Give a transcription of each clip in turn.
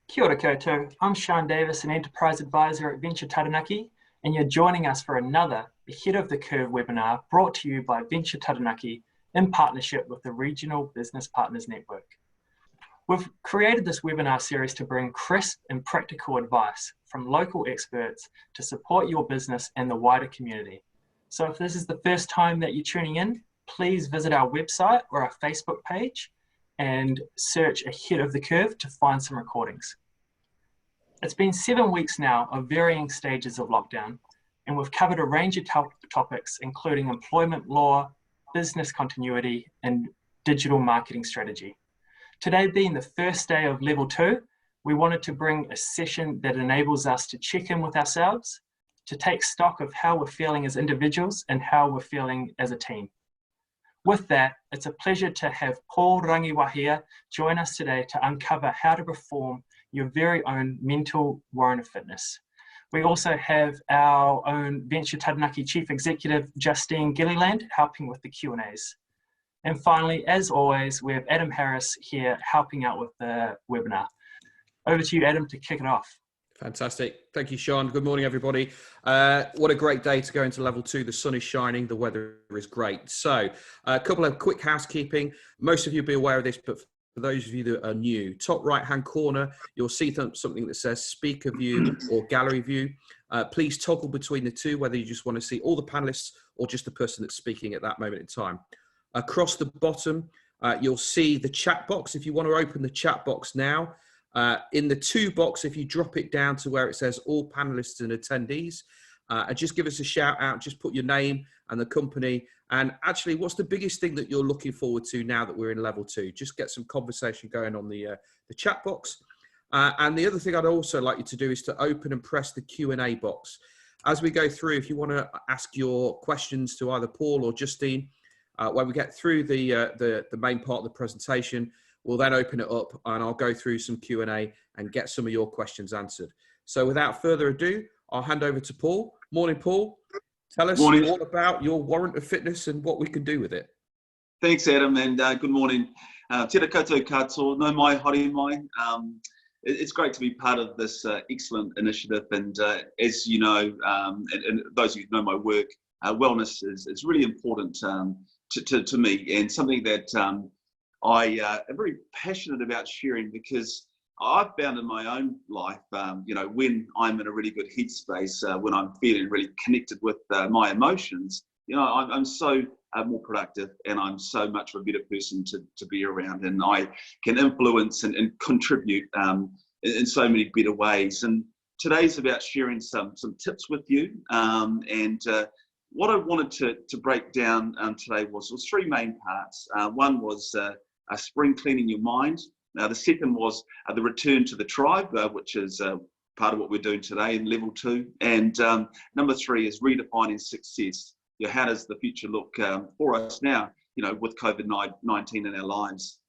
Kia ora koutou, I'm Sean Davis, an Enterprise Advisor at Venture Taranaki, and you're joining us for another Ahead of the Curve webinar brought to you by Venture Taranaki in partnership with the Regional Business Partners Network. We've created this webinar series to bring crisp and practical advice from local experts to support your business and the wider community. So if this is the first time that you're tuning in, please visit our website or our Facebook page and search Ahead of the Curve to find some recordings. It's been 7 weeks now of varying stages of lockdown, and we've covered a range of topics, including employment law, business continuity, and digital marketing strategy. Today being the first day of level 2, we wanted to bring a session that enables us to check in with ourselves, to take stock of how we're feeling as individuals and how we're feeling as a team. With that, it's a pleasure to have Paul Rangiwahia join us today to uncover how to perform your very own mental warrant of fitness. We also have our own Venture Taranaki Chief Executive, Justine Gilliland, helping with the Q&As. And finally, as always, we have Adam Harris here helping out with the webinar. Over to you, Adam, to kick it off. Fantastic. Thank you, Sean. Good morning, everybody. What a great day to go into level 2. The sun is shining. The weather is great. So a couple of quick housekeeping. Most of you will be aware of this, but for those of you that are new, top right-hand corner, you'll see something that says speaker view or gallery view. Please toggle between the two, whether you just want to see all the panelists or just the person that's speaking at that moment in time. Across the bottom, you'll see the chat box. If you want to open the chat box now, in the to box, if you drop it down to where it says all panelists and attendees, and just give us a shout out, just put your name and the company. And actually, what's the biggest thing that you're looking forward to now that we're in level 2? Just get some conversation going on the chat box. And the other thing I'd also like you to do is to open and press the Q&A box. As we go through, if you want to ask your questions to either Paul or Justine, when we get through the main part of the presentation, we'll then open it up and I'll go through some Q&A and get some of your questions answered. So without further ado, I'll hand over to Paul. Morning, Paul. Tell us all about your warrant of fitness and what we can do with it. Thanks, Adam, and good morning. Tēnā koutou katoa, no mai, haere mai. It's great to be part of this excellent initiative, and as you know, and those of you who know my work, wellness is really important to me, and something that I am very passionate about sharing, because I've found in my own life, when I'm in a really good headspace, when I'm feeling really connected with my emotions, I'm so more productive, and I'm so much of a better person to be around, and I can influence and contribute in so many better ways. And today's about sharing some tips with you, and what I wanted to break down today was 3 main parts. One was spring cleaning your mind. The second was the return to the tribe, which is part of what we're doing today in level 2. And number 3 is redefining success. How does the future look for us now, with COVID-19 in our lives?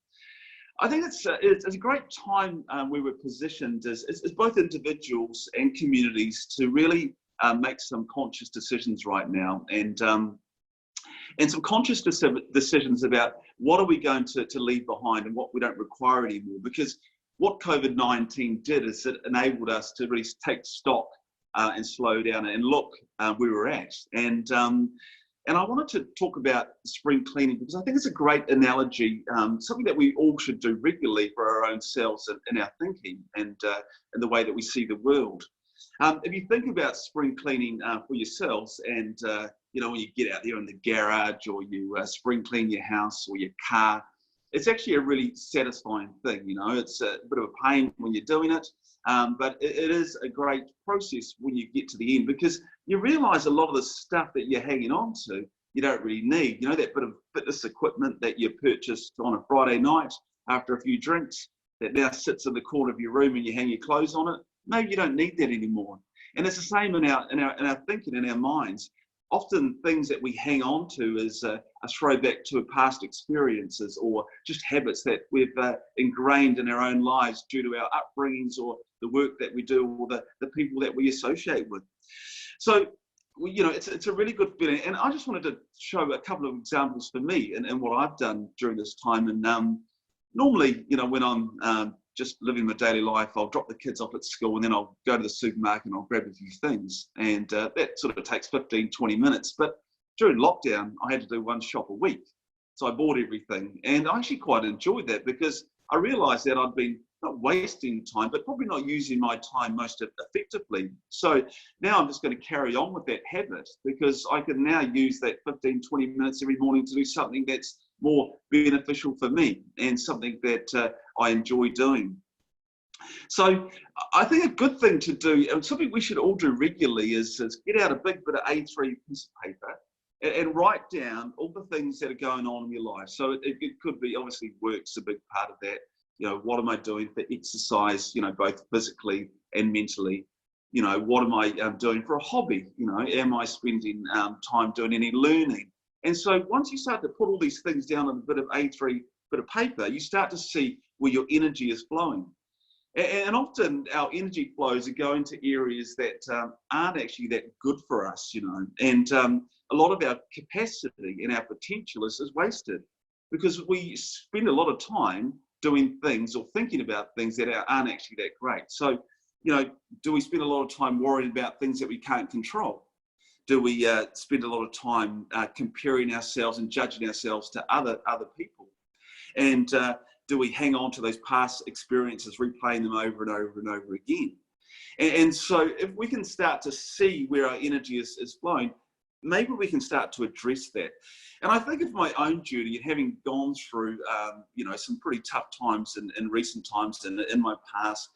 I think it's a great time where we're positioned as both individuals and communities to really make some conscious decisions right now, and some conscious decisions about what are we going to leave behind and what we don't require anymore. Because what COVID-19 did is it enabled us to really take stock and slow down and look where we're at. And I wanted to talk about spring cleaning because I think it's a great analogy, something that we all should do regularly for our own selves and in our thinking and the way that we see the world. If you think about spring cleaning for yourselves, and when you get out there in the garage or you spring clean your house or your car, it's actually a really satisfying thing. It's a bit of a pain when you're doing it, but it is a great process when you get to the end, because you realize a lot of the stuff that you're hanging on to you don't really need. That bit of fitness equipment that you purchased on a Friday night after a few drinks that now sits in the corner of your room and you hang your clothes on it. Maybe you don't need that anymore. And it's the same in our thinking, in our minds. Often things that we hang on to is a throwback to past experiences or just habits that we've ingrained in our own lives due to our upbringings or the work that we do or the people that we associate with. So, it's a really good feeling. And I just wanted to show a couple of examples for me and what I've done during this time. And normally, when I'm just living my daily life. I'll drop the kids off at school and then I'll go to the supermarket and I'll grab a few things. And that sort of takes 15, 20 minutes. But during lockdown, I had to do one shop a week. So I bought everything. And I actually quite enjoyed that because I realized that I'd been not wasting time, but probably not using my time most effectively. So now I'm just going to carry on with that habit because I can now use that 15, 20 minutes every morning to do something that's more beneficial for me and something that I enjoy doing. So I think a good thing to do, and something we should all do regularly, is get out a big bit of A3 piece of paper and write down all the things that are going on in your life. So it could be, obviously work's a big part of that. You know, what am I doing for exercise, you know, both physically and mentally? You know, what am I doing for a hobby? You know, am I spending time doing any learning? And so once you start to put all these things down on a bit of A3 bit of paper, you start to see where your energy is flowing. And often our energy flows are going to areas that aren't actually that good for us, you know. And a lot of our capacity and our potential is wasted because we spend a lot of time doing things or thinking about things that aren't actually that great. So, you know, do we spend a lot of time worrying about things that we can't control? Do we spend a lot of time comparing ourselves and judging ourselves to other people? And do we hang on to those past experiences, replaying them over and over and over again? And so if we can start to see where our energy is flowing, maybe we can start to address that. And I think of my own journey and having gone through, you know, some pretty tough times in recent times and in my past,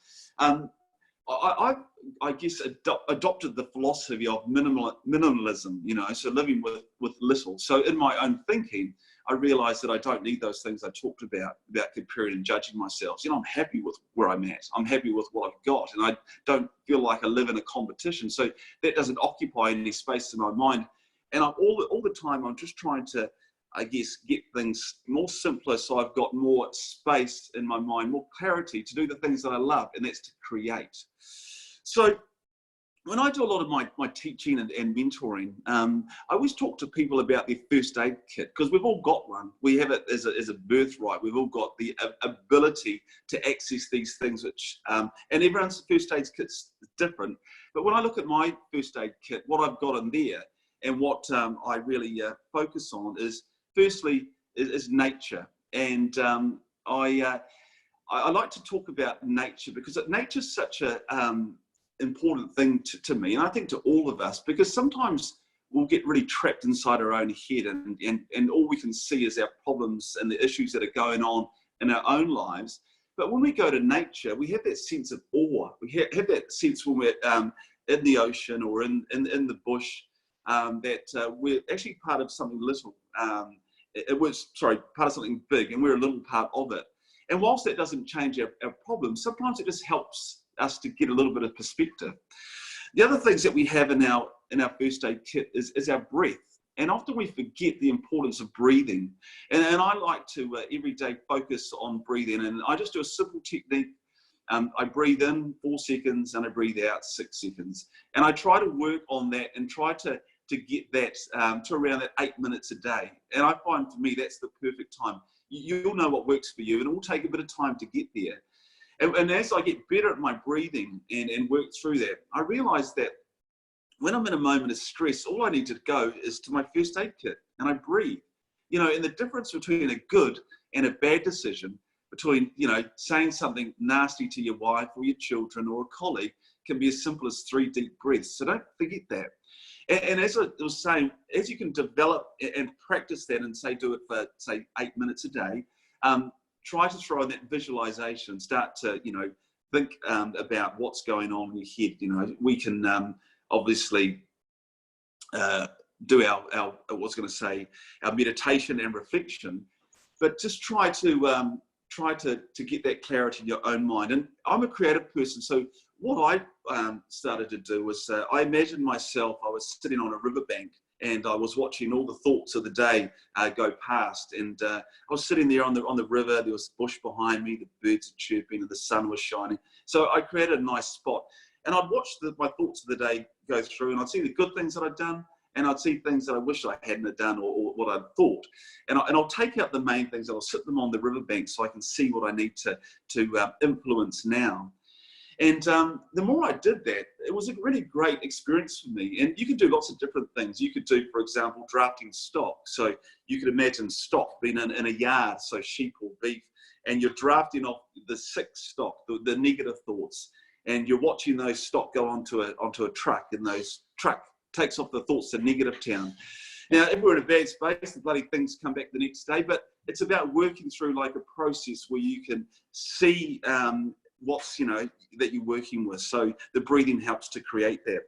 I guess adopted the philosophy of minimalism, you know, so living with little. So in my own thinking, I realized that I don't need those things I talked about comparing and judging myself. You know, I'm happy with where I'm at. I'm happy with what I've got, and I don't feel like I live in a competition. So that doesn't occupy any space in my mind. And I'm all the time, I'm just trying to, I guess, get things more simpler so I've got more space in my mind, more clarity to do the things that I love, and that's to create. So when I do a lot of my teaching and mentoring, I always talk to people about their first aid kit because we've all got one. We have it as a birthright. We've all got the ability to access these things, which and everyone's first aid kit's different. But when I look at my first aid kit, what I've got in there and what I really focus on is, firstly, is nature. And I like to talk about nature because nature's such a important thing to me, and I think to all of us, because sometimes we'll get really trapped inside our own head and all we can see is our problems and the issues that are going on in our own lives. But when we go to nature, we have that sense of awe. We have that sense when we're in the ocean or in the bush that we're actually part of something little. Part of something big, and we're a little part of it. And whilst that doesn't change our problems, sometimes it just helps us to get a little bit of perspective. The other things that we have in our first aid kit is our breath. And often we forget the importance of breathing. And I like to every day focus on breathing. And I just do a simple technique. I breathe in 4 seconds and I breathe out 6 seconds. And I try to work on that and try to get that to around that 8 minutes a day. And I find for me, that's the perfect time. You'll know what works for you, and it will take a bit of time to get there. And as I get better at my breathing and work through that, I realize that when I'm in a moment of stress, all I need to go is to my first aid kit and I breathe. You know, and the difference between a good and a bad decision, between, you know, saying something nasty to your wife or your children or a colleague, can be as simple as 3 deep breaths. So don't forget that. And as I was saying, as you can develop and practice that and do it for, say, 8 minutes a day, try to throw in that visualization, start to, you know, think about what's going on in your head. You know, we can obviously do our meditation and reflection, but just try to get that clarity in your own mind. And I'm a creative person, so what I started to do was I imagined myself, I was sitting on a riverbank and I was watching all the thoughts of the day go past. And I was sitting there on the river, there was bush behind me, the birds are chirping and the sun was shining. So I created a nice spot. And I'd watch my thoughts of the day go through and I'd see the good things that I'd done and I'd see things that I wish I hadn't have done, or what I'd thought. And I'll take out the main things, and I'll sit them on the riverbank so I can see what I need to influence now. And the more I did that, it was a really great experience for me. And you can do lots of different things. You could do, for example, drafting stock. So you could imagine stock being in a yard, so sheep or beef, and you're drafting off the sick stock, the negative thoughts, and you're watching those stock go onto a truck, and those truck takes off the thoughts to negative town. Now, if we're in a bad space, the bloody things come back the next day, but it's about working through like a process where you can see what's, that you're working with. So the breathing helps to create that.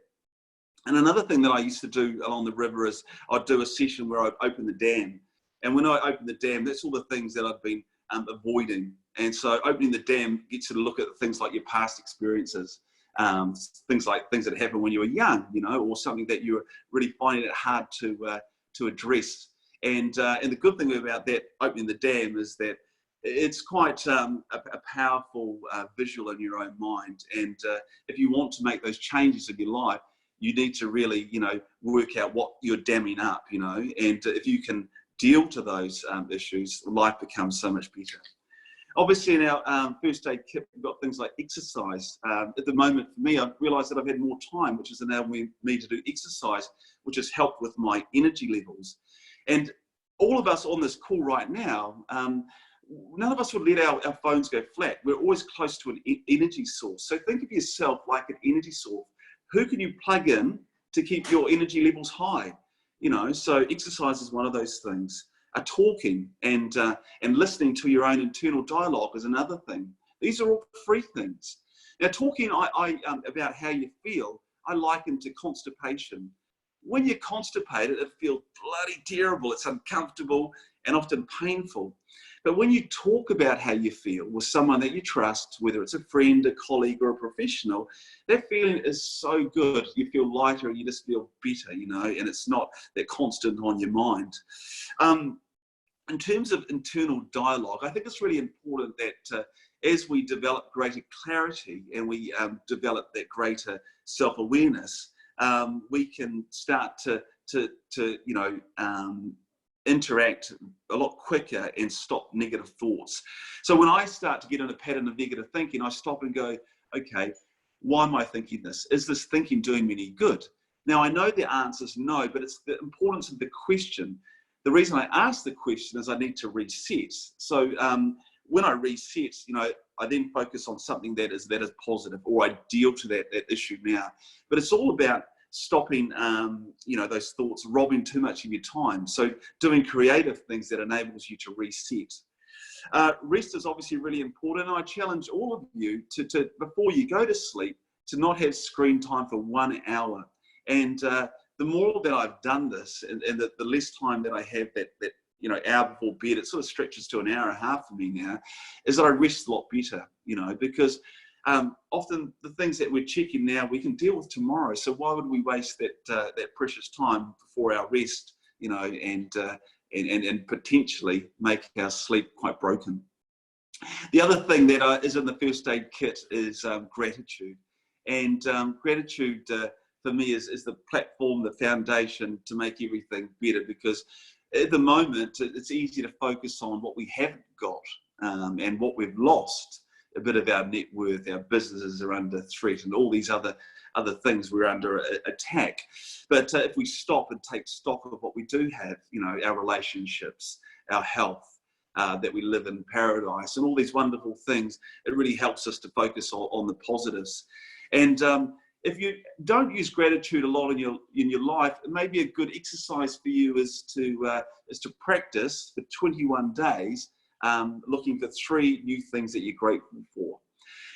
And another thing that I used to do along the river is I'd do a session where I'd open the dam. And when I open the dam, that's all the things that I've been avoiding. And so opening the dam gets you to look at things like your past experiences, things that happened when you were young, or something that you were really finding it hard to address. And the good thing about that, opening the dam, is that it's quite a powerful visual in your own mind. And if you want to make those changes in your life, you need to really, work out what you're damming up, and if you can deal to those issues, life becomes so much better. Obviously, in our first aid kit, we've got things like exercise. At the moment, for me, I've realised that I've had more time, which has enabled me to do exercise, which has helped with my energy levels. And all of us on this call right now, none of us would let our phones go flat. We're always close to an energy source. So think of yourself like an energy source. Who can you plug in to keep your energy levels high? So exercise is one of those things. Talking and listening to your own internal dialogue is another thing. These are all free things. Now, talking about how you feel, I liken to constipation. When you're constipated, it feels bloody terrible. It's uncomfortable and often painful. But when you talk about how you feel with someone that you trust, whether it's a friend, a colleague, or a professional, that feeling is so good. You feel lighter and you just feel better, and it's not that constant on your mind. In terms of internal dialogue, I think it's really important that as we develop greater clarity and we develop that greater self-awareness, we can start to interact a lot quicker and stop negative thoughts. So when I start to get in a pattern of negative thinking, I stop and go, okay, why am I thinking this? Is this thinking doing me any good? Now, I know the answer is no, but it's the importance of the question. The reason I ask the question is I need to reset. So when I reset, I then focus on something that is positive, or I deal to that issue now. But it's all about stopping, those thoughts robbing too much of your time. So doing creative things that enables you to reset. Rest is obviously really important. And I challenge all of you to before you go to sleep, to not have screen time for 1 hour. And the more that I've done this, and the less time that I have that hour before bed, it sort of stretches to an hour and a half for me now, is that I rest a lot better, because often the things that we're checking now, we can deal with tomorrow. So why would we waste that precious time before our rest, and potentially make our sleep quite broken? The other thing that is in the first aid kit is gratitude. And gratitude for me is the platform, the foundation to make everything better, because at the moment it's easy to focus on what we haven't got and what we've lost. A bit of our net worth, our businesses are under threat, and all these other things we're under attack. But if we stop and take stock of what we do have, our relationships, our health, that we live in paradise, and all these wonderful things, it really helps us to focus on the positives. And if you don't use gratitude a lot in your life, maybe a good exercise for you is to practice for 21 days, looking for 3 new things that you're grateful for.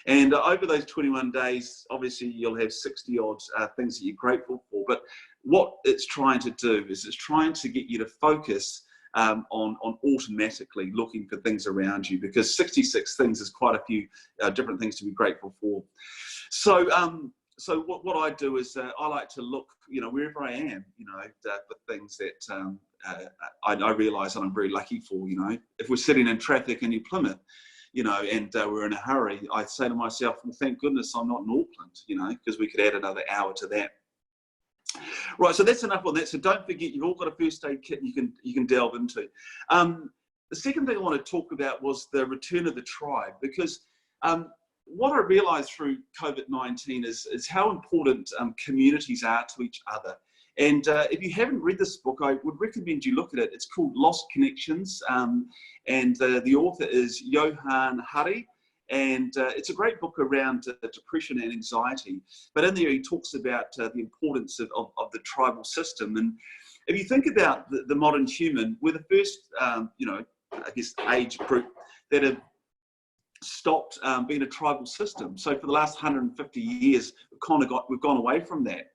And over those 21 days, obviously you'll have 60 odd things that you're grateful for. But what it's trying to do is it's trying to get you to focus on automatically looking for things around you, because 66 things is quite a few different things to be grateful for. So what I do is I like to look, wherever I am, for things that I realise that I'm very lucky for. If we're sitting in traffic in New Plymouth, and we're in a hurry, I say to myself, well, thank goodness I'm not in Auckland, because we could add another hour to that. Right, so that's enough on that. So don't forget, you've all got a first aid kit you can delve into. The second thing I want to talk about was the return of the tribe, because what I realised through COVID-19 is how important communities are to each other. And if you haven't read this book, I would recommend you look at it. It's called Lost Connections, and the author is Johann Hari. And it's a great book around depression and anxiety. But in there, he talks about the importance of the tribal system. And if you think about the modern human, we're the first, I guess, age group that have stopped being a tribal system. So for the last 150 years, we've gone away from that.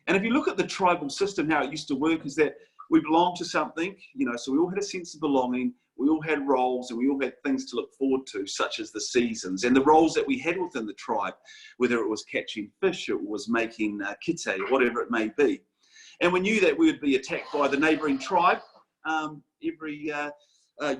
And if you look at the tribal system, how it used to work is that we belonged to something, so we all had a sense of belonging, we all had roles, and we all had things to look forward to, such as the seasons and the roles that we had within the tribe, whether it was catching fish, it was making kite, or whatever it may be. And we knew that we would be attacked by the neighbouring tribe every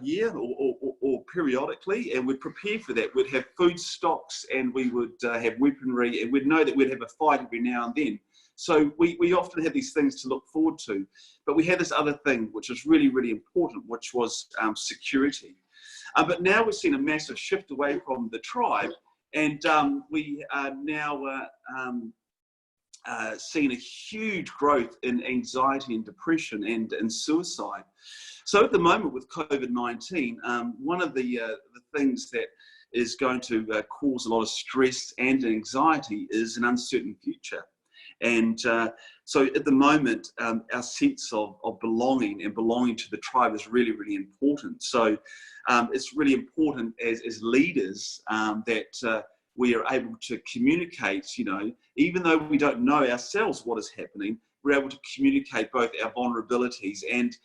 year or periodically, and we'd prepare for that. We'd have food stocks, and we would have weaponry, and we'd know that we'd have a fight every now and then. So we often had these things to look forward to, but we had this other thing which was really, really important, which was security. But now we've seen a massive shift away from the tribe, and we are now seeing a huge growth in anxiety and depression and suicide. So at the moment with COVID-19, one of the things that is going to cause a lot of stress and anxiety is an uncertain future. And so at the moment, our sense of belonging and belonging to the tribe is really, really important. So it's really important as leaders that we are able to communicate, even though we don't know ourselves what is happening, we're able to communicate both our vulnerabilities and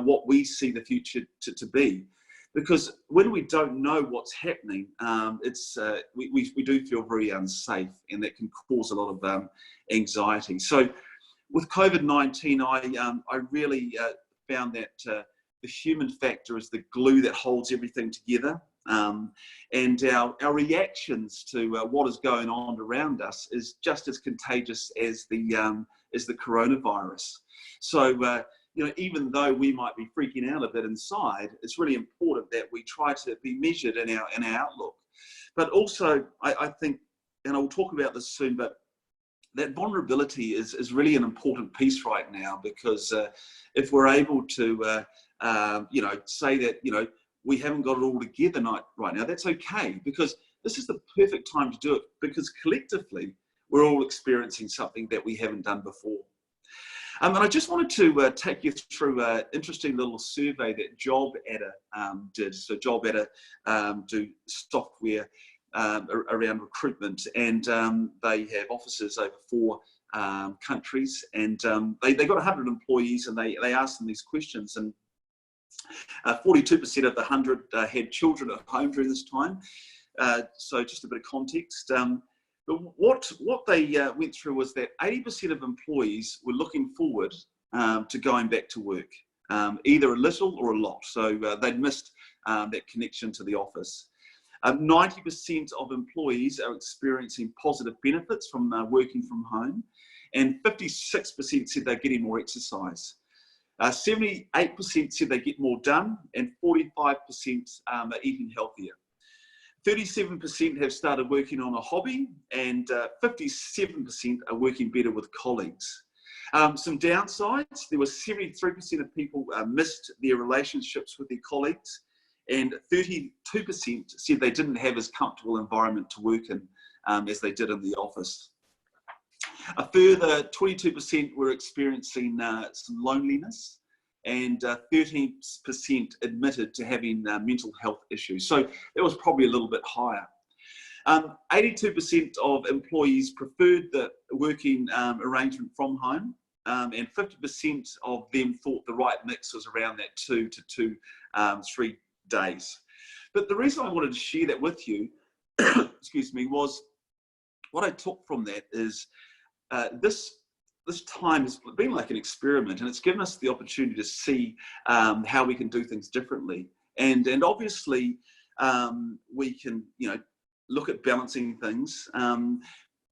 what we see the future to be. Because when we don't know what's happening, we do feel very unsafe, and that can cause a lot of anxiety. So with COVID-19, I really found that the human factor is the glue that holds everything together. And our reactions to what is going on around us is just as contagious as the coronavirus. So even though we might be freaking out a bit inside, it's really important that we try to be measured in our outlook. But also, I think, and I'll talk about this soon, but that vulnerability is really an important piece right now, because if we're able to, say that, we haven't got it all together right now, that's okay, because this is the perfect time to do it, because collectively, we're all experiencing something that we haven't done before. And I just wanted to take you through an interesting little survey that JobAdder did. So JobAdder do software around recruitment, and they have offices over 4 countries, and they got 100 employees, and they asked them these questions, and 42% of the 100 had children at home during this time. So just a bit of context. But what they went through was that 80% of employees were looking forward to going back to work, either a little or a lot. So they'd missed that connection to the office. 90% of employees are experiencing positive benefits from working from home, and 56% said they're getting more exercise. 78% said they get more done, and 45% are eating healthier. 37% have started working on a hobby, and 57% are working better with colleagues. Some downsides: there was 73% of people missed their relationships with their colleagues, and 32% said they didn't have as comfortable environment to work in as they did in the office. A further 22% were experiencing some loneliness, and 13% admitted to having mental health issues. So that was probably a little bit higher. 82% of employees preferred the working arrangement from home, and 50% of them thought the right mix was around that 2 to 3 days. But the reason I wanted to share that with you, excuse me, was what I took from that is this time has been like an experiment, and it's given us the opportunity to see how we can do things differently. And obviously we can, look at balancing things.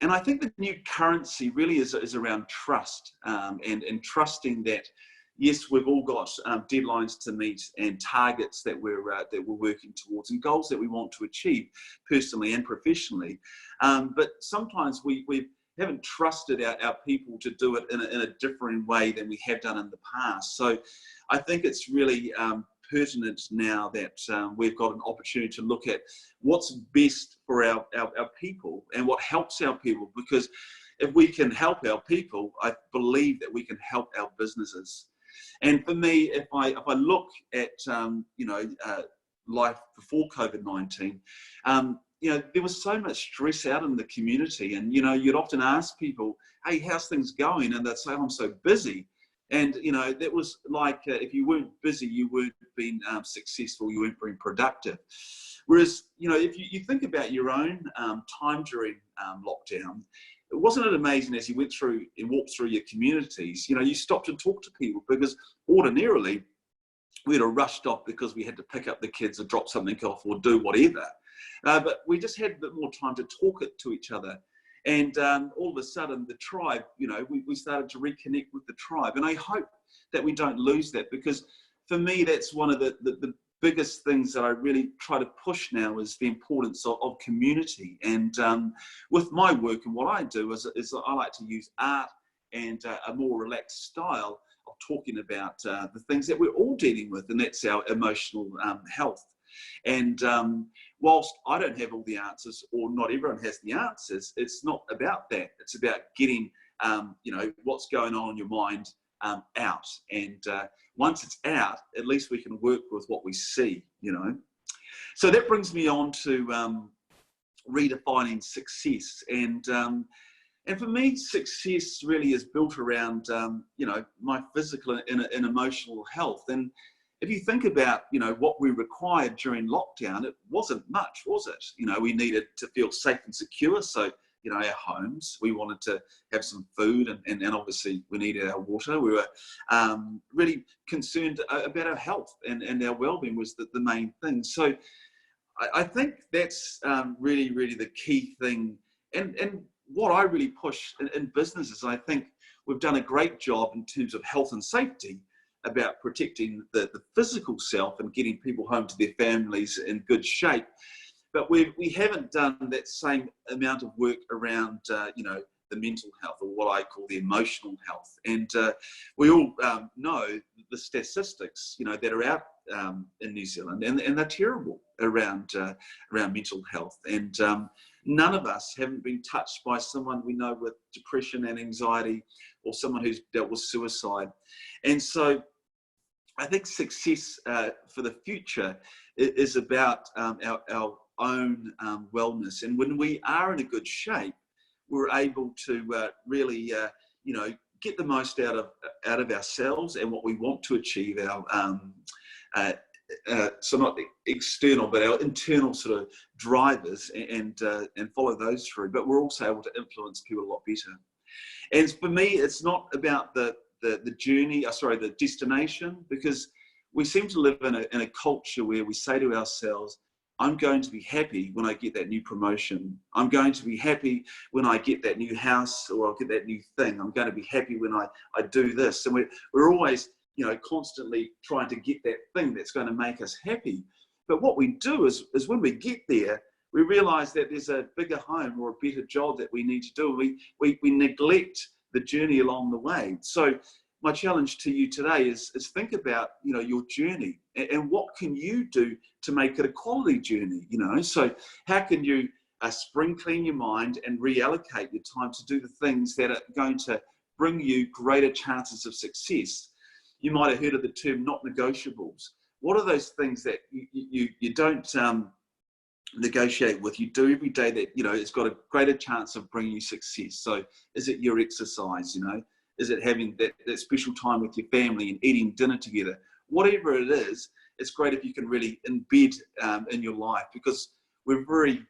And I think the new currency really is around trust, and trusting that, yes, we've all got deadlines to meet and targets that we're working towards and goals that we want to achieve personally and professionally. But sometimes we haven't trusted our people to do it in a different way than we have done in the past. So I think it's really pertinent now that we've got an opportunity to look at what's best for our people and what helps our people, because if we can help our people, I believe that we can help our businesses. And for me, if I look at life before COVID-19, there was so much stress out in the community, and you'd often ask people, "Hey, how's things going?" And they'd say, "I'm so busy." And that was like, if you weren't busy, you weren't being successful, you weren't being productive. Whereas, if you think about your own time during lockdown, wasn't it amazing as you went through and walked through your communities, you stopped and talked to people, because ordinarily we'd have rushed off because we had to pick up the kids or drop something off or do whatever. But we just had a bit more time to talk it to each other. And all of a sudden the tribe, we started to reconnect with the tribe. And I hope that we don't lose that, because for me, that's one of the biggest things that I really try to push now, is the importance of community. And with my work and what I do is I like to use art and a more relaxed style of talking about the things that we're all dealing with, and that's our emotional health. And whilst I don't have all the answers, or not everyone has the answers, it's not about that. It's about getting, what's going on in your mind out. And once it's out, at least we can work with what we see, So that brings me on to redefining success. And for me, success really is built around, my physical and emotional health. And if you think about, what we required during lockdown, it wasn't much, was it? We needed to feel safe and secure. So, our homes, we wanted to have some food, and obviously we needed our water. We were really concerned about our health, and our well-being was the main thing. So I think that's really, really the key thing. And what I really push in businesses, I think we've done a great job in terms of health and safety, about protecting the physical self and getting people home to their families in good shape. But we haven't done that same amount of work around, the mental health, or what I call the emotional health. And we all know the statistics, that are out in New Zealand, and they're terrible around mental health. And none of us haven't been touched by someone we know with depression and anxiety, or someone who's dealt with suicide. And so I think success for the future is about our own wellness. And when we are in a good shape, we're able to really, get the most out of ourselves and what we want to achieve. So not external, but our internal sort of drivers, and follow those through. But we're also able to influence people a lot better. And for me, it's not about the journey, the destination, because we seem to live in a culture where we say to ourselves, I'm going to be happy when I get that new promotion. I'm going to be happy when I get that new house, or I'll get that new thing. I'm going to be happy when I do this. And we're always, constantly trying to get that thing that's going to make us happy. But what we do is when we get there, we realize that there's a bigger home or a better job that we need to do. We neglect the journey along the way. So my challenge to you today is think about, your journey, and what can you do to make it a quality journey, So how can you spring clean your mind and reallocate your time to do the things that are going to bring you greater chances of success? You might have heard of the term not negotiables. What are those things that you don't negotiate with, you do every day that, it's got a greater chance of bringing you success? So is it your exercise, Is it having that special time with your family and eating dinner together? Whatever it is, it's great if you can really embed in your life, because we're very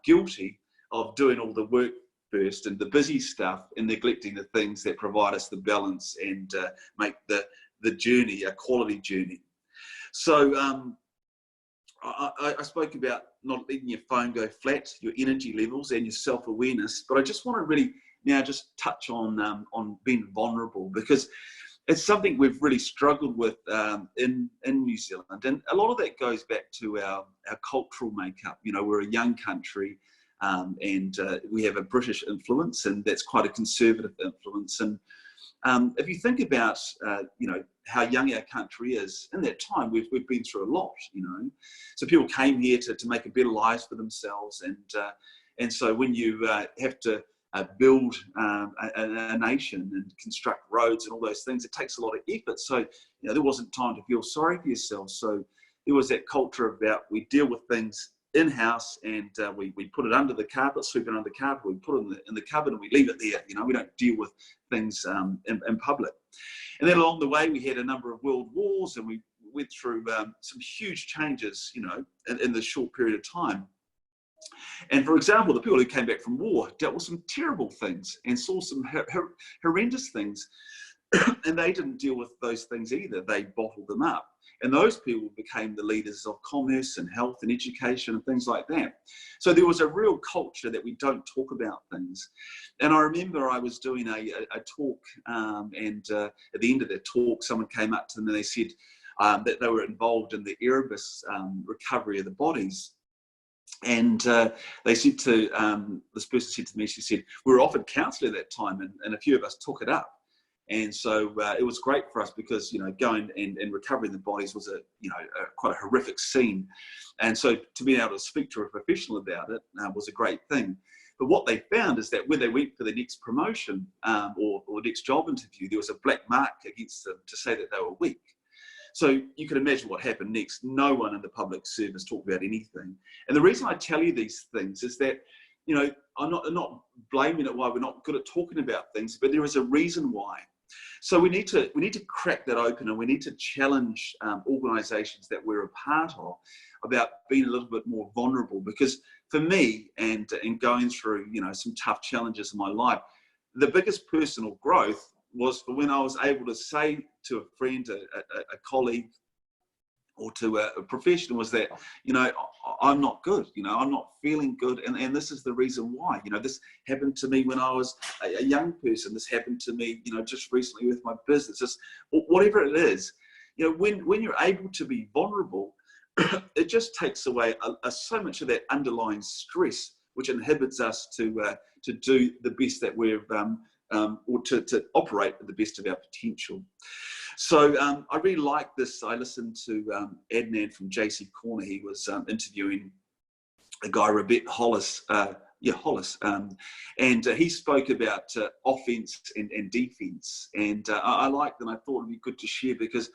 guilty of doing all the work first and the busy stuff, and neglecting the things that provide us the balance and make the journey a quality journey. So I spoke about not letting your phone go flat, your energy levels and your self-awareness, but I just want to really now just touch on being vulnerable, because it's something we've really struggled with in New Zealand. And a lot of that goes back to our cultural makeup. You know, we're a young country, and we have a British influence, and that's quite a conservative influence. And if you think about, you know, how young our country is, in that time, we've been through a lot, you know. So people came here to make a better life for themselves. And so when you have to build a nation and construct roads and all those things, it takes a lot of effort. So, you know, there wasn't time to feel sorry for yourself. So there was that culture about we deal with things in-house, and we put it under the carpet, sweep it under the carpet, we put it in the cupboard and we leave it there. You know, we don't deal with things in public. And then along the way, we had a number of world wars, and we went through some huge changes, you know, in this short period of time. And for example, the people who came back from war dealt with some terrible things and saw some horrendous things. And they didn't deal with those things either. They bottled them up. And those people became the leaders of commerce and health and education and things like that. So there was a real culture that we don't talk about things. And I remember I was doing a talk, and at the end of that talk, someone came up to them and they said that they were involved in the Erebus recovery of the bodies. And they said to, this person said to me, she said, we were offered counselling at that time, and a few of us took it up. And so it was great for us because, you know, going and recovering the bodies was quite a horrific scene. And so to be able to speak to a professional about it was a great thing. But what they found is that when they went for the next promotion or the next job interview, there was a black mark against them to say that they were weak. So you can imagine what happened next. No one in the public service talked about anything. And the reason I tell you these things is that, you know, I'm not blaming it why we're not good at talking about things, but there is a reason why. So we need to crack that open, and we need to challenge organisations that we're a part of about being a little bit more vulnerable. Because for me, and going through, you know, some tough challenges in my life, the biggest personal growth was for when I was able to say to a friend, a colleague, or to a professional, was that, you know, I'm not good, you know, I'm not feeling good, and this is the reason why. You know, this happened to me when I was a young person, this happened to me, you know, just recently with my business, just whatever it is. You know, when you're able to be vulnerable, it just takes away so much of that underlying stress, which inhibits us to do the best that we've or to operate at the best of our potential. So I really like this. I listened to Adnan from JC Corner. He was interviewing a guy, Hollis, and he spoke about offense and defense. And I liked them. I thought it'd be good to share because,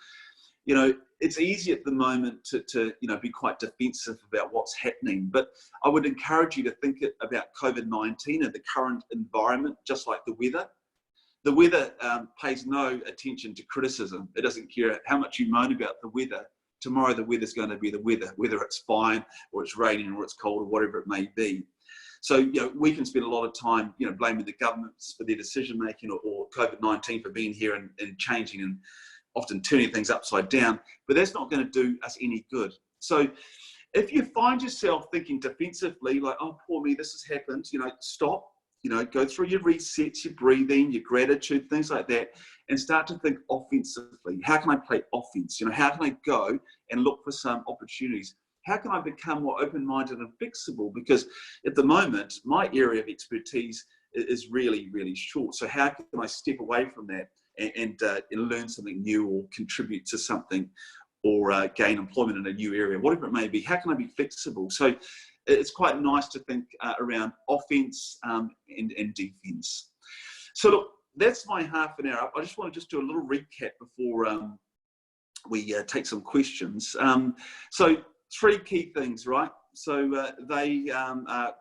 you know, it's easy at the moment to you know, be quite defensive about what's happening. But I would encourage you to think about COVID-19 and the current environment, just like the weather. The weather pays no attention to criticism. It doesn't care how much you moan about the weather. Tomorrow the weather's going to be the weather, whether it's fine or it's raining or it's cold or whatever it may be. So, you know, we can spend a lot of time, you know, blaming the governments for their decision making or COVID-19 for being here and changing and often turning things upside down, but that's not going to do us any good. So if you find yourself thinking defensively, like, oh, poor me, this has happened, you know, stop. You know, go through your resets, your breathing, your gratitude, things like that, and start to think offensively. How can I play offense? You know, how can I go and look for some opportunities? How can I become more open-minded and flexible? Because at the moment, my area of expertise is really, really short. So how can I step away from that and learn something new or contribute to something or gain employment in a new area, whatever it may be? How can I be flexible? So it's quite nice to think around offense and defense. So look, that's my half an hour. I just want to do a little recap before we take some questions. So 3 key things, right? So they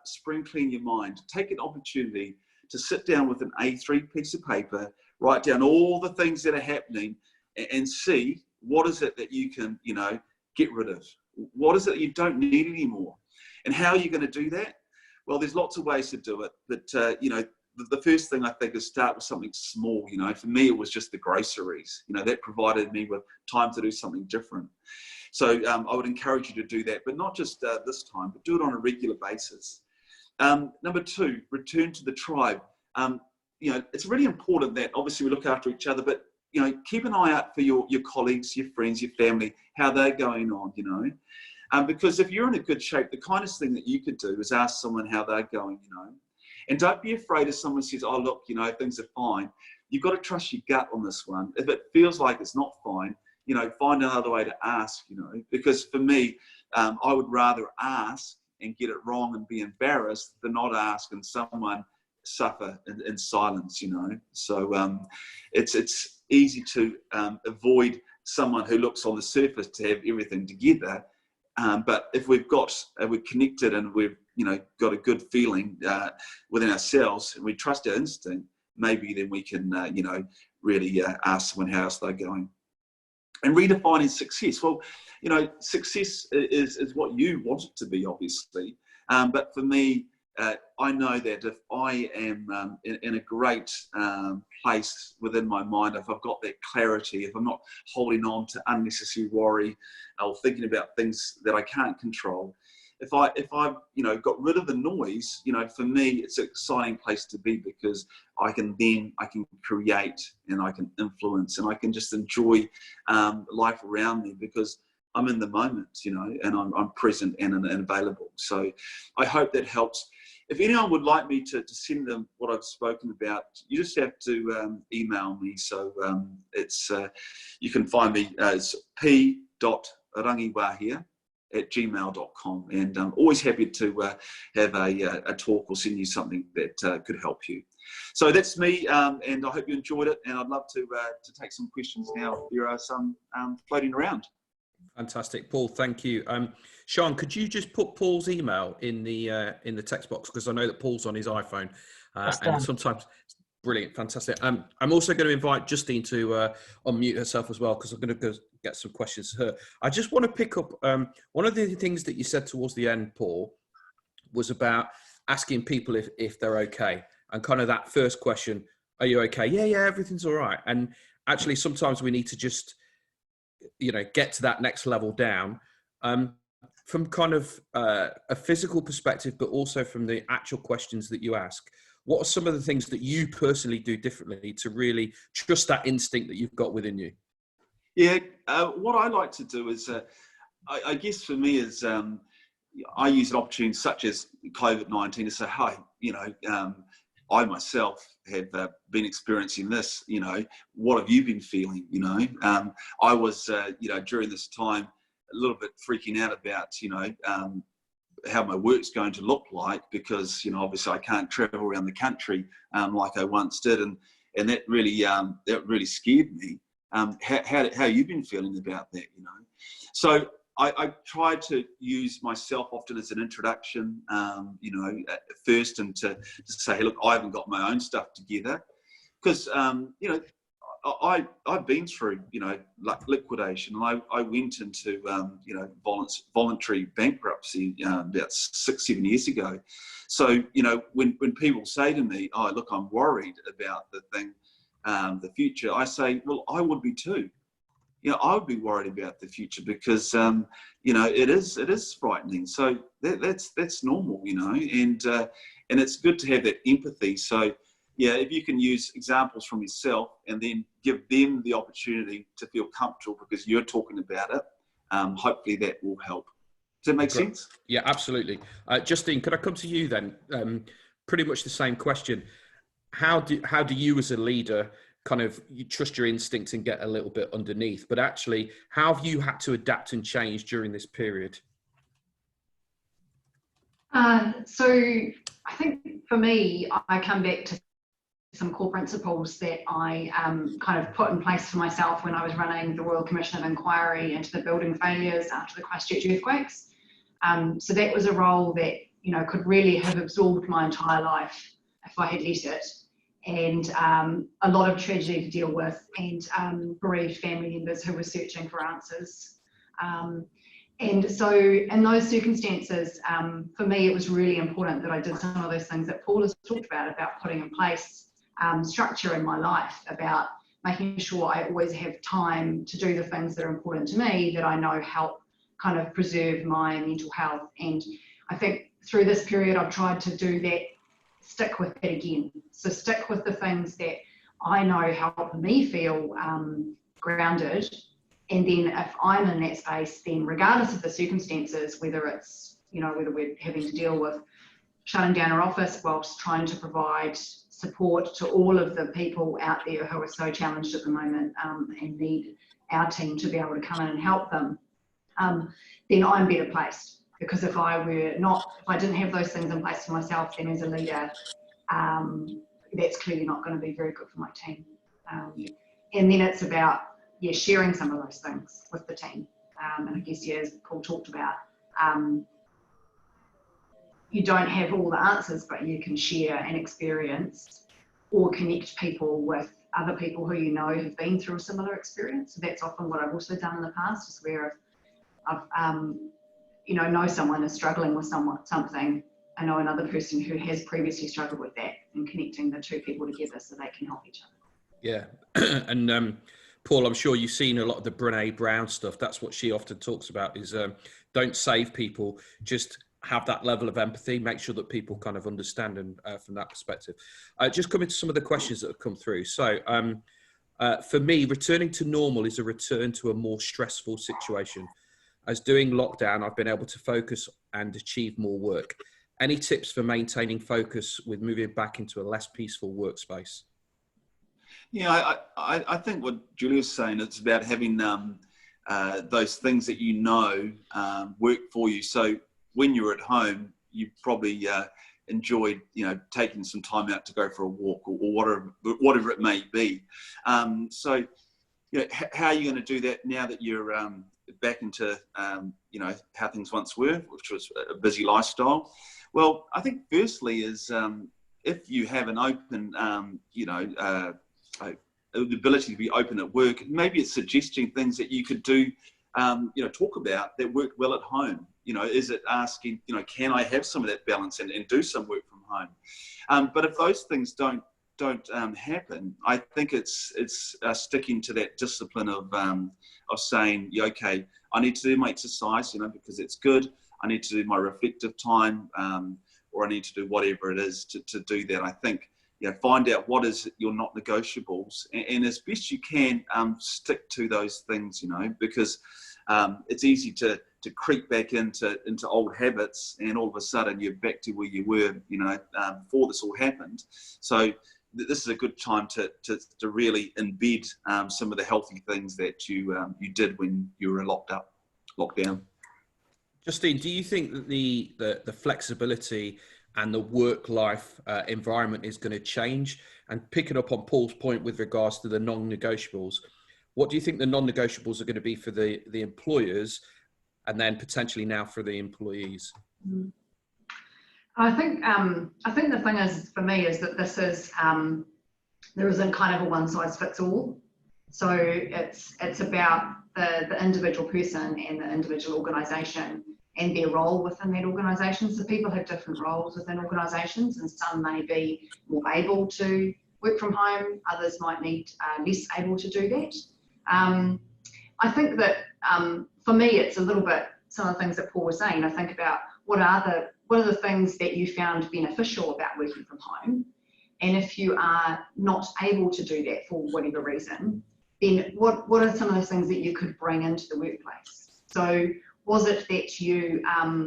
spring clean your mind. Take an opportunity to sit down with an A3 piece of paper, write down all the things that are happening and see what is it that you can, you know, get rid of. What is it that you don't need anymore? And how are you going to do that? Well, there's lots of ways to do it, but you know, the first thing I think is start with something small. You know, for me, it was just the groceries. You know, that provided me with time to do something different. So I would encourage you to do that, but not just this time, but do it on a regular basis. Number 2, return to the tribe. You know, it's really important that obviously we look after each other, but you know, keep an eye out for your colleagues, your friends, your family, how they're going on, you know. Because if you're in a good shape, the kindest thing that you could do is ask someone how they're going, you know. And don't be afraid if someone says, oh, look, you know, things are fine. You've got to trust your gut on this one. If it feels like it's not fine, you know, find another way to ask, you know. Because for me, I would rather ask and get it wrong and be embarrassed than not ask and someone suffer in silence, you know. So it's easy to avoid someone who looks on the surface to have everything together, but if we're connected and we've, you know, got a good feeling within ourselves and we trust our instinct, maybe then we can you know, really ask someone how else they're going. And redefining success. Well, you know, success is what you want it to be, obviously, but for me, I know that if I am in a great place within my mind, if I've got that clarity, if I'm not holding on to unnecessary worry or thinking about things that I can't control, if I've you know, got rid of the noise, you know, for me it's an exciting place to be, because I can create and I can influence and I can just enjoy life around me, because I'm in the moment, you know, and I'm present and available. So I hope that helps. If anyone would like me to send them what I've spoken about, you just have to email me. So it's you can find me as p.rangiwahia@gmail.com, and I'm always happy to have a talk or send you something that could help you. So that's me, and I hope you enjoyed it, and I'd love to take some questions now. There are some floating around. Fantastic, Paul. Thank you. Sean, could you just put Paul's email in the text box, because I know that Paul's on his iPhone, and sometimes. Brilliant, fantastic. I'm also going to invite Justine to unmute herself as well, because I'm going to go get some questions to her. I just want to pick up one of the things that you said towards the end, Paul, was about asking people if they're okay, and kind of that first question, are you okay? Yeah, everything's all right. And actually, sometimes we need to just, you know, get to that next level down, from kind of a physical perspective, but also from the actual questions that you ask. What are some of the things that you personally do differently to really trust that instinct that you've got within you? Yeah, what I like to do is, I guess for me is, I use an opportunity such as COVID-19 to say, hi, you know, I myself have been experiencing this, you know, what have you been feeling, you know? I was, you know, during this time, a little bit freaking out about, you know, how my work's going to look like, because, you know, obviously I can't travel around the country like I once did. And that really scared me. How you been feeling about that, you know? So I try to use myself often as an introduction, you know, at first, and to say, look, I haven't got my own stuff together, because, you know, I've been through, you know, like liquidation. I went into, you know, voluntary bankruptcy about 6-7 years ago. So, you know, when people say to me, oh, look, I'm worried about the thing, the future, I say, well, I would be too. You know, I would be worried about the future, because, you know, it is frightening. So that's normal, you know, and it's good to have that empathy. So, yeah, if you can use examples from yourself and then give them the opportunity to feel comfortable because you're talking about it, hopefully that will help. Does that make sense? Yeah, absolutely. Justine, could I come to you then? Pretty much the same question. How do you as a leader kind of, you trust your instincts and get a little bit underneath, but actually how have you had to adapt and change during this period? So I think for me, I come back to some core principles that I kind of put in place for myself when I was running the Royal Commission of Inquiry into the building failures after the Christchurch earthquakes. So that was a role that, you know, could really have absorbed my entire life if I had let it, and a lot of tragedy to deal with, and bereaved family members who were searching for answers. And so in those circumstances, for me, it was really important that I did some of those things that Paul has talked about putting in place structure in my life, about making sure I always have time to do the things that are important to me, that I know help kind of preserve my mental health. And I think through this period, I've tried to do that, stick with it again. So stick with the things that I know help me feel grounded. And then if I'm in that space, then regardless of the circumstances, whether it's, whether we're having to deal with shutting down our office whilst trying to provide support to all of the people out there who are so challenged at the moment and need our team to be able to come in and help them, then I'm better placed. Because if I didn't have those things in place for myself, then as a leader, that's clearly not going to be very good for my team. And then it's about, sharing some of those things with the team. And I guess, as Paul talked about, you don't have all the answers, but you can share an experience or connect people with other people who have been through a similar experience. So that's often what I've also done in the past, is where I've know someone is struggling with something. I know another person who has previously struggled with that, and connecting the two people together so they can help each other. Yeah, and Paul, I'm sure you've seen a lot of the Brené Brown stuff. That's what she often talks about, is don't save people, just have that level of empathy, make sure that people kind of understand, and from that perspective. Just coming to some of the questions that have come through. So for me, returning to normal is a return to a more stressful situation. As doing lockdown, I've been able to focus and achieve more work. Any tips for maintaining focus with moving back into a less peaceful workspace? Yeah, I think what Julia's saying, it's about having those things that work for you. So when you're at home, you probably enjoyed, taking some time out to go for a walk or whatever it may be. So, how are you going to do that now that you're back into, how things once were, which was a busy lifestyle? Well, I think firstly is if you have an open, the ability to be open at work, maybe it's suggesting things that you could do, talk about that work well at home. Is it asking, can I have some of that balance and do some work from home? But if those things don't happen, I think it's sticking to that discipline of saying, okay, I need to do my exercise, because it's good. I need to do my reflective time, or I need to do whatever it is to do that. I think, find out what is your not negotiables, and as best you can, stick to those things, because it's easy to creep back into old habits, and all of a sudden you're back to where you were, before this all happened. So this is a good time to really embed some of the healthy things that you did when you were locked down. Justine, do you think that the flexibility and the work-life environment is going to change? And picking up on Paul's point with regards to the non-negotiables, what do you think the non-negotiables are going to be for the employers, and then potentially now for the employees? I think the thing is, for me, is that this is there isn't kind of a one size fits all. So it's about the individual person and the individual organisation and their role within that organisation. So people have different roles within organisations, and some may be more able to work from home, others might need less able to do that. I think that for me, it's a little bit some of the things that Paul was saying. I think about what are the things that you found beneficial about working from home, and if you are not able to do that for whatever reason, then what are some of those things that you could bring into the workplace? So was it that you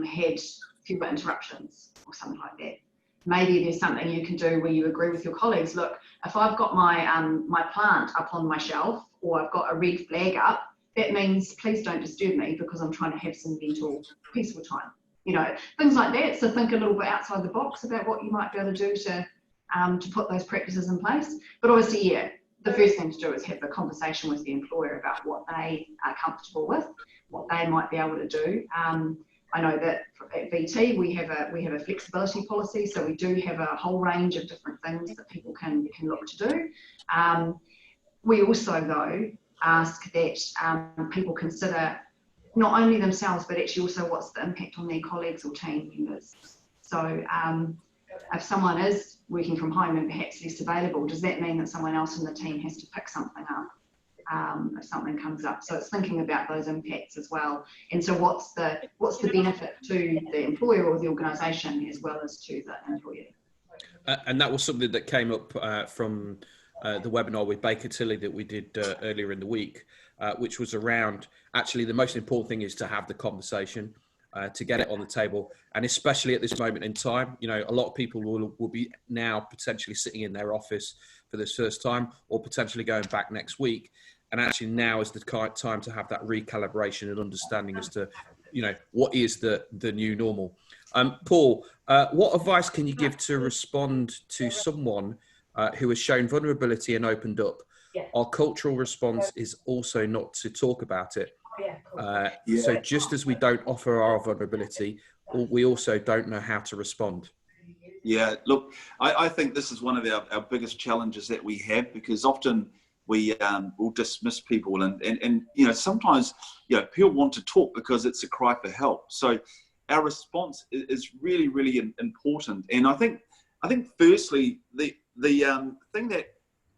had fewer interruptions or something like that? Maybe there's something you can do where you agree with your colleagues. Look, if I've got my plant up on my shelf, or I've got a red flag up, that means please don't disturb me because I'm trying to have some mental peaceful time. Things like that. So think a little bit outside the box about what you might be able to do to put those practices in place. But obviously, the first thing to do is have a conversation with the employer about what they are comfortable with, what they might be able to do. I know that at VT we have a flexibility policy, so we do have a whole range of different things that people can look to do. We also, though, ask that people consider not only themselves, but actually also what's the impact on their colleagues or team members. So if someone is working from home and perhaps less available, does that mean that someone else in the team has to pick something up? if something comes up. So it's thinking about those impacts as well. And so what's the benefit to the employer or the organisation as well as to the employee? And that was something that came up from the webinar with Baker Tilly that we did earlier in the week, which was around, actually the most important thing is to have the conversation, to get it on the table. And especially at this moment in time, you know, a lot of people will be now potentially sitting in their office for this first time, or potentially going back next week. And actually now is the time to have that recalibration and understanding as to, you know, what is the new normal. Paul, what advice can you give to respond to someone who has shown vulnerability and opened up? Our cultural response is also not to talk about it. So just as we don't offer our vulnerability, we also don't know how to respond. Yeah, look, I think this is one of our biggest challenges that we have, because often we will dismiss people, and you know, sometimes, you know, people want to talk because it's a cry for help. So our response is really, really important. And I think firstly, the thing that,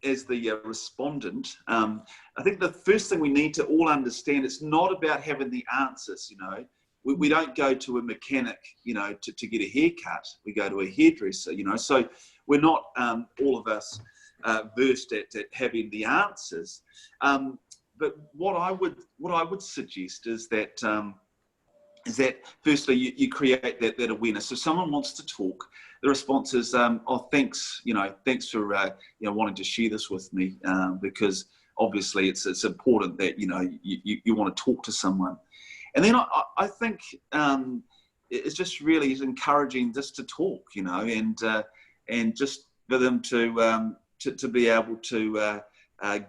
as the respondent, I think the first thing we need to all understand, it's not about having the answers. You know, we don't go to a mechanic, you know, to get a haircut. We go to a hairdresser, you know. So we're not all of us versed at having the answers. But what I would suggest is that firstly you create that awareness. So someone wants to talk, the response is, oh, thanks, you know, thanks for you know, wanting to share this with me, because obviously it's important that, you know, you want to talk to someone. And then I think it's just really encouraging just to talk, you know, and just for them to be able to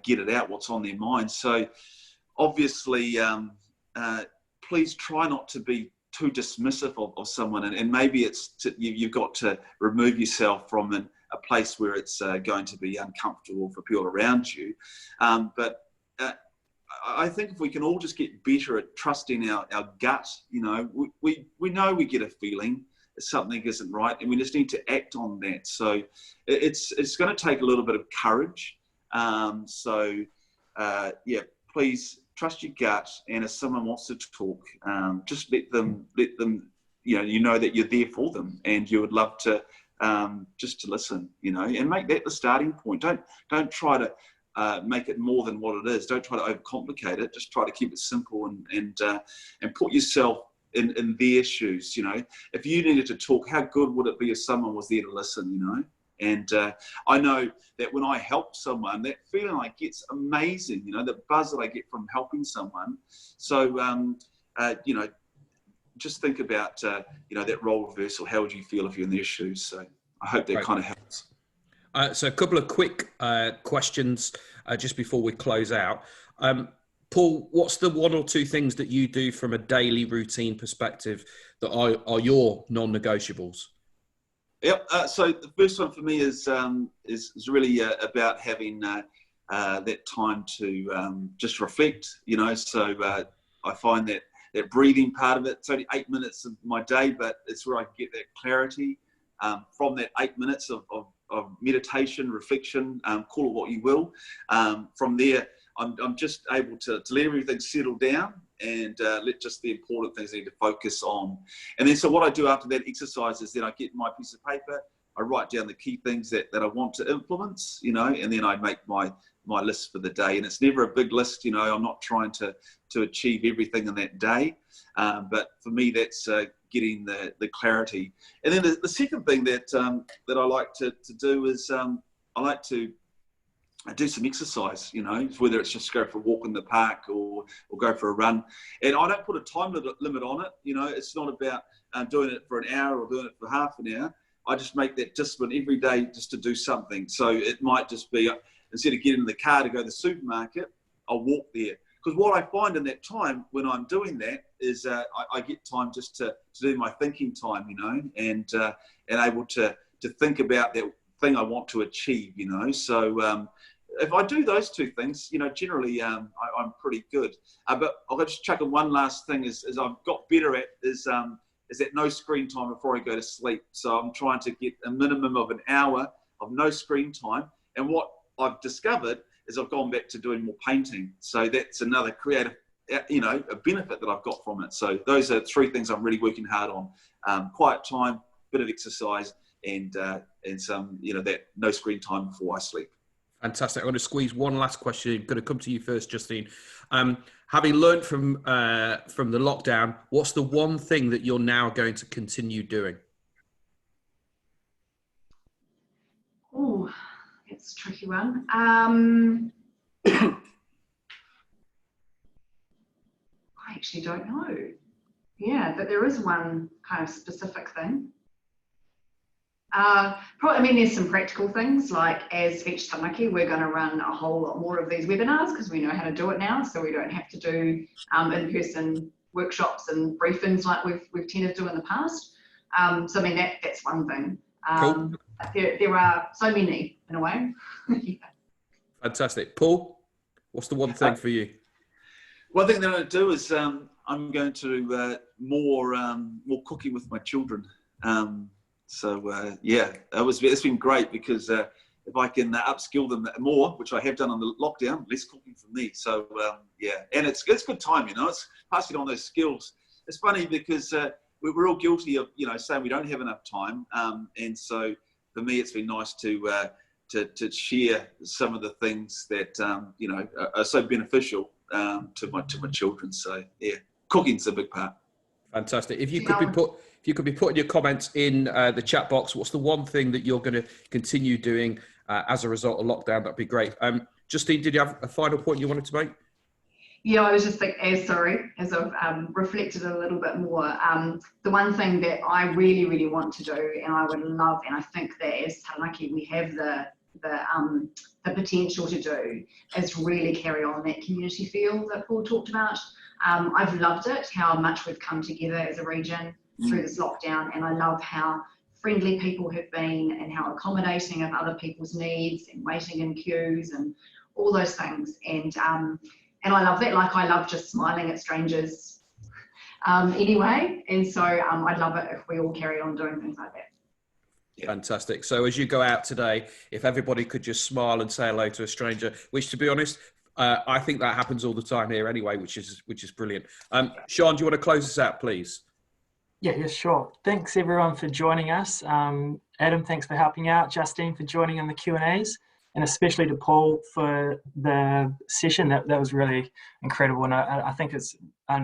get it out, what's on their mind. So obviously, please try not to be too dismissive of someone, and maybe it's you've got to remove yourself from a place where it's going to be uncomfortable for people around you. But I think if we can all just get better at trusting our gut, you know, we know we get a feeling that something isn't right, and we just need to act on that. So it's going to take a little bit of courage. Yeah, please trust your gut, and if someone wants to talk, just let them, you know that you're there for them, and you would love to just to listen, you know, and make that the starting point. Don't try to make it more than what it is. Don't try to overcomplicate it. Just try to keep it simple, and put yourself in their shoes. You know, if you needed to talk, how good would it be if someone was there to listen? You know. And I know that when I help someone, that feeling I get's amazing, you know, the buzz that I get from helping someone. So, you know, just think about, you know, that role reversal. How would you feel if you're in their shoes? So I hope that kind of helps. So a couple of quick questions just before we close out. Paul, what's the one or two things that you do from a daily routine perspective that are your non-negotiables? Yep. So the first one for me is really about having that time to just reflect. You know, so I find that breathing part of it. It's only 8 minutes of my day, but it's where I get that clarity from that 8 minutes of meditation, reflection. Call it what you will. From there, I'm just able to let everything settle down, and let just the important things I need to focus on. And then so what I do after that exercise is then I get my piece of paper, I write down the key things that I want to influence, you know, and then I make my list for the day. And it's never a big list, you know. I'm not trying to achieve everything in that day, but for me that's getting the clarity. And then the second thing that I like to do is I like to do some exercise, you know, whether it's just go for a walk in the park or go for a run. And I don't put a time limit on it. You know, it's not about doing it for an hour or doing it for half an hour. I just make that discipline every day just to do something. So it might just be, instead of getting in the car to go to the supermarket, I'll walk there. Because what I find in that time when I'm doing that is I get time just to do my thinking time, you know, and able to think about that thing I want to achieve, you know. So if I do those two things, you know, generally I'm pretty good. But I'll just chuck in one last thing is I've got better at is that no screen time before I go to sleep. So I'm trying to get a minimum of an hour of no screen time. And what I've discovered is I've gone back to doing more painting. So that's another creative, you know, a benefit that I've got from it. So those are 3 things I'm really working hard on: quiet time, bit of exercise, and some, you know, that no screen time before I sleep. Fantastic. I'm going to squeeze one last question. I'm going to come to you first, Justine. Having learned from the lockdown, what's the one thing that you're now going to continue doing? Oh, it's a tricky one. I actually don't know. Yeah, but there is one kind of specific thing. Probably, I mean, there's some practical things, like as Venture Taranaki, we're going to run a whole lot more of these webinars because we know how to do it now, so we don't have to do in-person workshops and briefings like we've tended to do in the past. So I mean, that's one thing. Cool. There are so many in a way. Yeah. Fantastic. Paul, what's the one thing for you? One thing that I'm going to do is I'm going to more cooking with my children. Yeah, it's been great because if I can upskill them more, which I have done on the lockdown, less cooking for me. So yeah, and it's good time, you know. It's passing on those skills. It's funny because we're all guilty of, you know, saying we don't have enough time, and so for me, it's been nice to share some of the things that you know, are so beneficial to my children. So yeah, cooking's a big part. Fantastic. If you could be putting your comments in the chat box, what's the one thing that you're going to continue doing as a result of lockdown? That'd be great. Justine, did you have a final point you wanted to make? Yeah, I was just thinking, as I've reflected a little bit more, the one thing that I really, really want to do, and I would love, and I think that as Taranaki we have the potential to do, is really carry on that community feel that Paul talked about. I've loved it, how much we've come together as a region through this lockdown, and I love how friendly people have been and how accommodating of other people's needs and waiting in queues and all those things. And I love that. Like, I love just smiling at strangers anyway. And so I'd love it if we all carry on doing things like that. Yeah. Fantastic. So as you go out today, if everybody could just smile and say hello to a stranger, which, to be honest, I think that happens all the time here anyway, which is brilliant. Sean, do you want to close us out, please? Yeah, sure. Thanks everyone for joining us. Adam, thanks for helping out. Justine for joining in the Q&As, and especially to Paul for the session. That was really incredible, and I think it's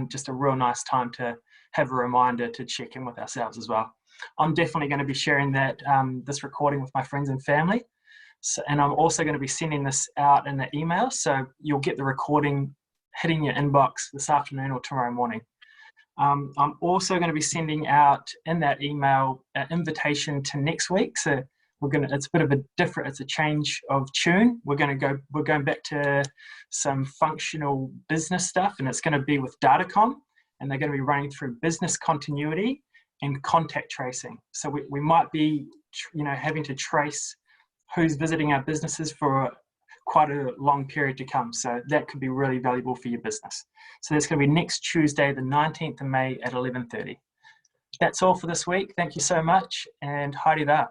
just a real nice time to have a reminder to check in with ourselves as well. I'm definitely going to be sharing that this recording with my friends and family. So, and I'm also going to be sending this out in the email, so you'll get the recording hitting your inbox this afternoon or tomorrow morning. I'm also going to be sending out in that email an invitation to next week. So it's a bit of a different, it's a change of tune. We're going back to some functional business stuff, and it's going to be with Datacom, and they're going to be running through business continuity and contact tracing. So we might be, you know, having to trace who's visiting our businesses for quite a long period to come. So that could be really valuable for your business. So that's going to be next Tuesday, the 19th of May at 11:30. That's all for this week. Thank you so much, and haere rā.